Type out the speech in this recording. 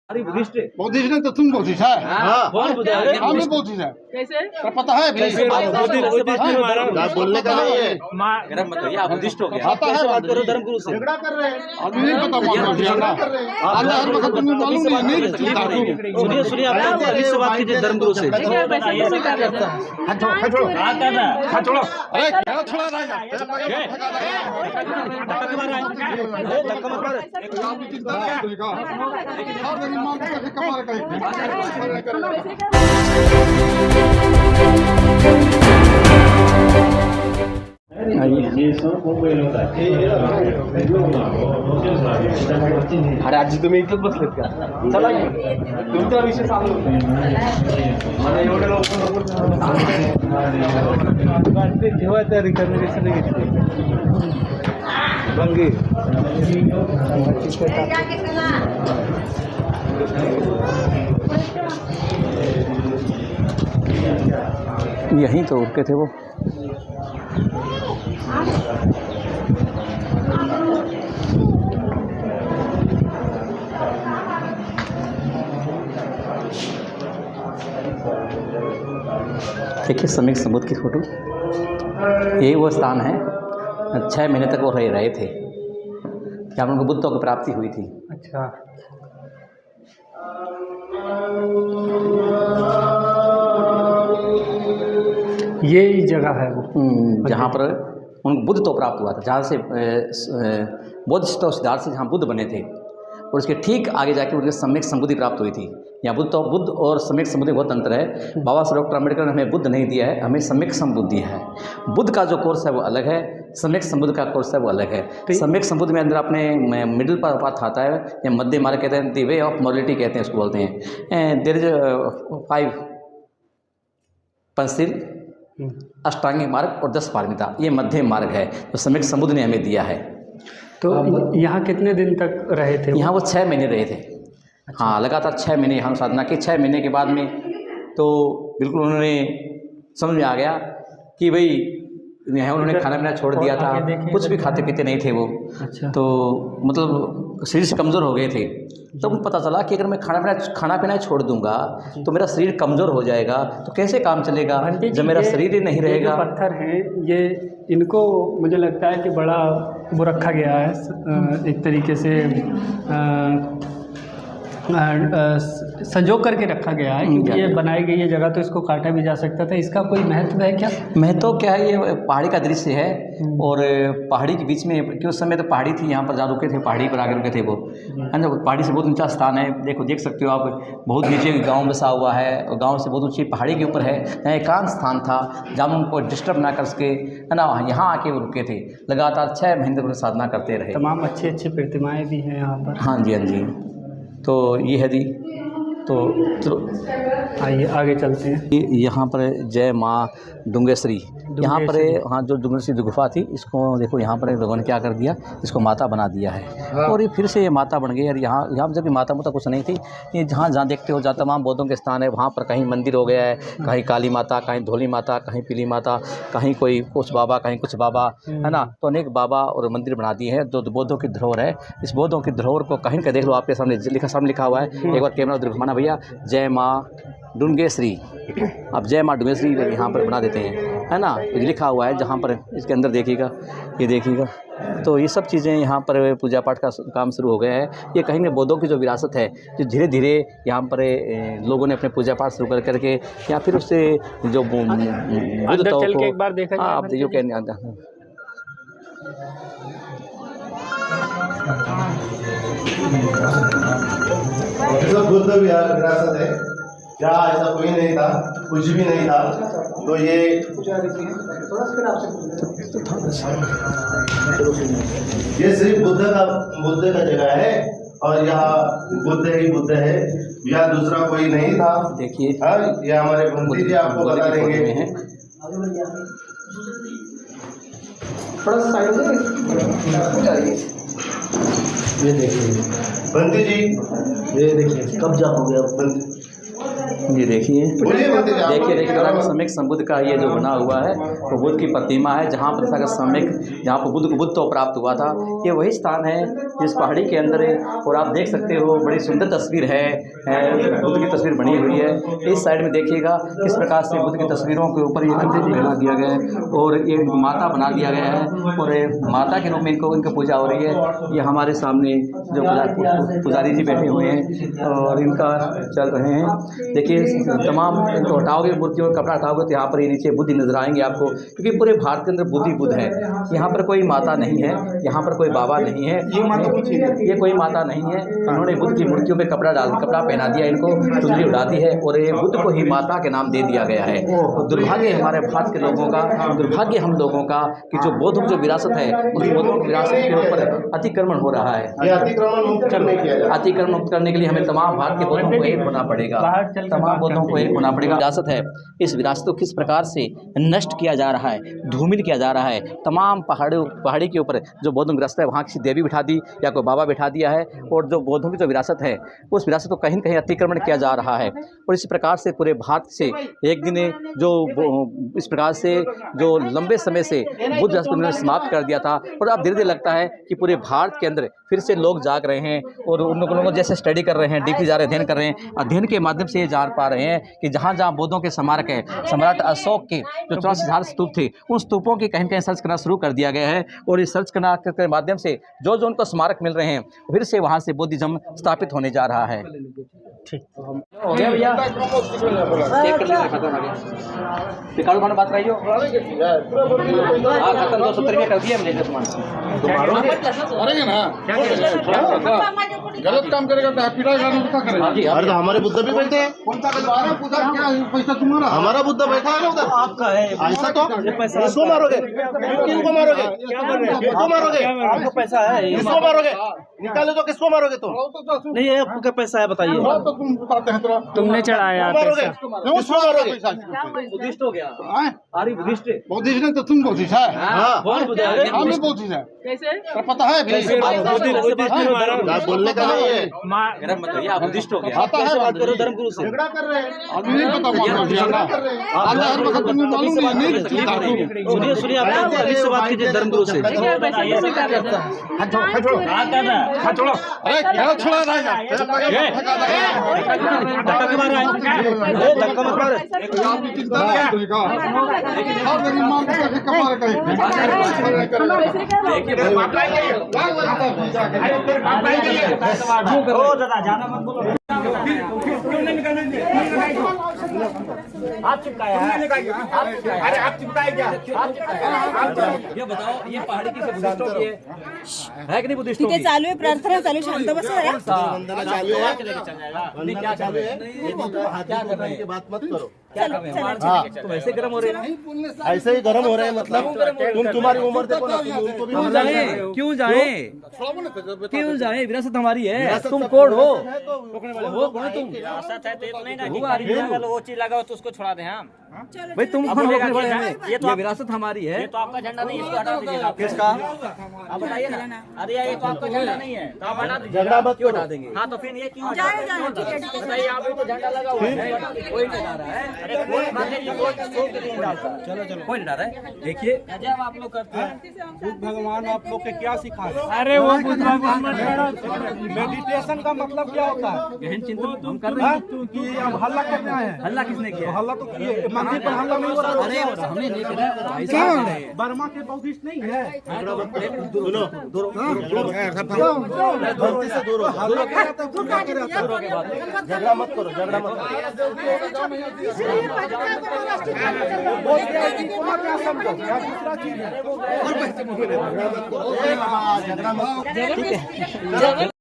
Buddhist नहीं तो तुम बुद्धिस्ट है। कौन बुद्ध है? हम भी बुद्धिस्ट है। कैसे? तो पता है बोलने का नहीं है। गरम मत होइए, आप बुद्धिस्ट हो गए। पता है, बात करो धर्मगुरु से। झगड़ा कर रहे हैं। अभी नहीं पता आता हर वक्त तुम्हें मालूम नहीं सुनिए सुनिए, आप अभी से बात कीजिए धर्मगुरु से। छोड़ो। अरे क्या छोड़ा रहेगा? अरे आजी तुम्ही इथंच बसलेत का? चला तुमचा विषय चालू मला एवढे लोक ठेवा तयारी करण्याची नाही घेतली बंगी यहीं तो रुके थे वो। देखिए सम्यक संबुद्ध की फोटो, यही वो स्थान है 6 महीने तक वो रहे थे, जहाँ उनको बुद्धों की प्राप्ति हुई थी। अच्छा, ये जगह है वो जहाँ पर उनको बुद्ध तो प्राप्त हुआ था, जहाँ से बौद्ध सिद्धार्थ से जहाँ बुद्ध बने थे, और उसके ठीक आगे जाके उनके सम्यक संबुद्धि प्राप्त हुई थी। यहाँ बुद्ध और सम्यक संबुद्धि बहुत अंतर है। बाबा साहब डॉक्टर अम्बेडकर ने हमें बुद्ध नहीं दिया है, हमें सम्यक संबुद्धि है। बुद्ध का जो कोर्स है वो अलग है, सम्यक संबुद्धि का कोर्स है वो अलग है। सम्यक संबुद्धि में अंदर अपने मिडिल पाथ आता है, या मध्य मार्ग कहते हैं, द वे ऑफ मोरालिटी कहते हैं, उसको बोलते हैं। देयर इज 5 पंचशील, अष्टांगिक मार्ग और 10 पारमिता, ये मध्य मार्ग है जो सम्यक संबुद्ध ने हमें दिया है। तो यहाँ कितने दिन तक रहे थे? यहाँ वो 6 महीने रहे थे। अच्छा। हाँ, लगातार 6 महीने यहाँ साधना की। 6 महीने के बाद में तो बिल्कुल उन्होंने समझ में आ गया कि भाई यहाँ उन्होंने खाना पीना छोड़ दिया था, कुछ भी खाते पीते नहीं थे वो। अच्छा। तो मतलब शरीर से कमज़ोर हो गए थे। तब उनको पता चला कि अगर मैं खाना पीना छोड़ दूंगा तो मेरा शरीर कमज़ोर हो जाएगा, तो कैसे काम चलेगा जब मेरा शरीर ही नहीं रहेगा। पत्थर हैं ये, इनको मुझे लगता है कि बड़ा वो रखा गया है एक तरीके से संजो करके रखा गया है, क्योंकि ये बनाई गई ये जगह तो इसको काटा भी जा सकता था। इसका कोई महत्व है क्या? महत्व क्या है, ये पहाड़ी का दृश्य है, और पहाड़ी के बीच में, क्योंकि उस समय तो पहाड़ी थी, यहाँ पर जहाँ रुके थे पहाड़ी पर आगे रुके थे वो, है ना। पहाड़ी से बहुत ऊंचा स्थान है, देख सकते हो आप, बहुत नीचे गाँव बसा हुआ है, और गाँव से बहुत ऊँची पहाड़ी के ऊपर है। यहाँ एकांत स्थान था जहाँ उनको डिस्टर्ब ना कर सके, है ना। यहाँ आके वो रुके थे, लगातार 6 महीने तक साधना करते रहे। तमाम अच्छी अच्छी प्रतिमाएँ भी हैं यहाँ पर। हाँ जी, हाँ जी। तो ये है दी, तो आइए आगे चलते हैं। यहाँ पर जय माँ डुंगेश्वरी, यहाँ पर हाँ जो डुंगेश्वरी गुफा थी, इसको देखो यहाँ पर लोगों ने क्या कर दिया, इसको माता बना दिया है। और ये फिर से ये माता बन गई। और यहाँ जब माता मुता कुछ नहीं थी, ये जहाँ देखते हो जहाँ तमाम बौद्धों के स्थान है, वहाँ पर कहीं मंदिर हो गया है, कहीं काली माता, कहीं धोली माता, कहीं पीली माता, कहीं कोई कुछ बाबा, कहीं कुछ बाबा, है ना। तो अनेक बाबा और मंदिर बना दिए हैं जो बौद्धों की धरोहर है। इस बौद्धों की धरोहर को कहीं का देख लो, आपके सामने लिखा हुआ है, एक बार कैमरा उधर घुमाना भैया, जय माँ डुंगेश्वरी। अब जय माँ डुंगेश्वरी यहाँ पर बना देते हैं, है ना, लिखा हुआ है जहाँ पर, इसके अंदर देखिएगा, ये देखिएगा। तो ये सब चीज़ें यहाँ पर पूजा पाठ का काम शुरू हो गया है। ये कहीं ना बौद्धों की जो विरासत है, जो धीरे धीरे यहाँ पर लोगों ने अपने पूजा पाठ शुरू करके, या फिर उससे जो एक बार देखा, आप देखिए क्या बुद्ध विरासत है, जहाँ ऐसा कोई नहीं था, कुछ भी नहीं था। तो ये सिर्फ बुद्ध का जगह है, और यहाँ बुद्ध ही बुद्ध है, यहाँ दूसरा कोई नहीं था। देखिए हाँ, ये हमारे बंदी जी आपको बता देंगे। थोड़ा साइड में ये देखिए बंदी जी, ये देखिए कब्जा हो गया बंदी। ये देखिए बोलिए बोलते जाओ। देखिए तथागत सम्यक संबुद्ध का ये जो बना हुआ है वो बुद्ध की प्रतिमा है, जहाँ पर तथागत सम्यक, जहाँ पर बुद्ध को बुद्धत्व प्राप्त हुआ था। ये वही स्थान है जिस पहाड़ी के अंदर है, और आप देख सकते हो बड़ी सुंदर तस्वीर है, बुद्ध की तस्वीर बनी हुई है। इस साइड में देखिएगा किस प्रकार से बुद्ध की तस्वीरों के ऊपर ये कंधे बना दिया गया है, और ये माता बना दिया गया है, और माता के रूप में इनकी पूजा हो रही है। ये हमारे सामने जो पुजारी जी बैठे हुए हैं और इनका चल रहे हैं। देखिए तमाम इनको हटाओगे, मूर्तियों का कपड़ा हटाओगे तो यहाँ पर ये नीचे बुद्ध नजर आएंगे आपको, क्योंकि पूरे भारत के अंदर बुद्ध ही बुद्ध है। यहाँ पर कोई माता नहीं है, यहाँ पर कोई बाबा नहीं है, ये कोई माता नहीं है। इन्होंने बुद्ध की मूर्तियों में कपड़ा पहना दिया, इनको चुनरी उड़ा दी है, और ये बुद्ध को ही माता के नाम दे दिया गया है। तो दुर्भाग्य हमारे भारत के लोगों का, दुर्भाग्य हम लोगों का कि जो बौद्धों की जो विरासत है, उस बौद्धों की विरासत के ऊपर अतिक्रमण हो रहा है। ये अतिक्रमण मुक्त करने किया जाए। अतिक्रमण मुक्त करने के लिए हमें तमाम भारत के बौद्धों को एक होना पड़ेगा, तमाम बौद्धों को एक होना पड़ेगा। विरासत है, इस विरासत को किस प्रकार से नष्ट किया जा रहा है, धूमिल किया जा रहा है। तमाम पहाड़ी के ऊपर जो बौद्धों की विरासत है, वहाँ किसी देवी बिठा दी या कोई बाबा बिठा दिया है, और जो बौद्धों की जो विरासत है उस विरासत को कहीं न कहीं अतिक्रमण किया जा रहा है। और इस प्रकार से पूरे भारत से एक दिन जो इस प्रकार से जो लंबे समय से बुद्ध विरासत को समाप्त कर दिया था, और अब धीरे धीरे लगता है कि पूरे भारत के अंदर फिर से लोग जाग रहे हैं, और उन लोगों जैसे स्टडी कर रहे हैं, डीपली जा रहे हैं, अध्ययन कर रहे हैं। अध्ययन के माध्यम से ये जान पा रहे हैं कि जहाँ जहाँ बौद्धों के स्मारक है, सम्राट अशोक के जो 84,000 स्तूप थे, उन स्तूपों की कहीं कहीं सर्च करना शुरू कर दिया गया है, और इस सर्च करना के माध्यम से जो जो उनको स्मारक मिल रहे हैं, फिर से वहाँ से बुद्धिज्म स्थापित होने जा रहा है। ठीक हो गया भैया, रिकॉर्ड खाना बात रही हो। हाँ खत्म, 270 में कर दिया मैंने सामान। अरे ना गलत काम करेगा तो पिटाएगा, क्या करेगा? हाँ जी, अरे तो हमारे बुद्ध भी बैठे हैं। कौन सा गलवारा पूजा क्या पैसा तुम्हारा? हमारा बुद्ध बैठा है ना उधर। आपका है ऐसा तो किसको मारोगे? किसको मारोगे? किसको मारोगे? आपका पैसा है, किसको मारोगे? निकालो तो किसको मारोगे तुम? नहीं है आपका पैसा है, बताइए। तो तुम बताते हैं तेरा तुमने चढ़ाया मारोगे? किसको मारोगे? बुद्धिस्ट हो गया, आर्य बुद्धिस्ट। बौद्धिस्ट नहीं तो तुम बौद्धिस्ट है। हाँ कौन बुद्ध है? हम भी बौद्धिस्ट है। कैसे? तो पता है बात बोलने का नहीं है। गरम मत होइए, आप बुद्धिस्ट हो गया। आता है बात करो, धर्मगुरु से झगड़ा कर रहे हैं। अभी नहीं पता आता है मतलब तुम्हें मालूम नहीं चलता तुम। सुनिए आप अभी से बात कीजिए धर्मगुरु से। अरे क्या छोड़ा रहा है? धक्का मत मार। आपकी चिंता क्या करेगा? और मेरी मां को कमाल आप चिपकाया है? अरे आप चिपकाए क्या? ये बताओ, ये पहाड़ी की बुद्धिस्टों की है कि नहीं? बुद्धिस्टों ठीक है, की चालू है प्रार्थना, चालू शांत बस है। वंदना चालू है। वंदना चालू है। हाथी को बन के बात मत करो। क्या कर रहे हैं? हाँ, तुम ऐसे गर्म हो रहे हैं। ऐसे ही गर्म हो रहे हैं, मतलब तुम तुम्हारी उम्र देखो ना, उनको भी हम जाए क्यों जाए? क्यों जाए? विरासत हमारी है, तुम कोड हो, वो कौन तुम? विरासत है तो ये तो नहीं ना कि वो चीज लगाओ तो उसको छोड़ा दें हम। भाई तुम कौन हो? ये विरासत हमारी है। ये तो आपका झंडा नहीं है, इसको हटा दीजिएगा। किसका? आप बताइए ना। अरे यार ये तो आपका झंडा नहीं है, तो आप हटा दीजिए। झगड़ा मत क्यों हटा देंगे? हाँ तो फिर ये क्यों बताइए? आप भी तो झंडा लगा हुआ है, कोई नहीं डाल रहा है। अरे कोई मान लीजिए कोई शो के लिए डालता है। चलो कोई नहीं डाल रहा है। देखिए जब आप लोग करते हैं बुद्ध भगवान आप लोग के क्या सिखा रहे हैं? अरे वो बुद्ध भगवान मेडिटेशन का मतलब क्या होता है? गहन चिंतन हम कर रहे हैं। कि अब हल्ला करना है। हल्ला किसने किया? हल्ला तो किए, मंदिर पर हल्ला नहीं हो रहा अरे हमने नहीं किया। क्या? बर्मा के बौद्धिस्ट नहीं है। सुनो गलती से दूर हो, झगड़ा मत करो, झगड़ा मत करो। क्या समझो? क्या दूसरा चीज है? झगड़ा मत करो।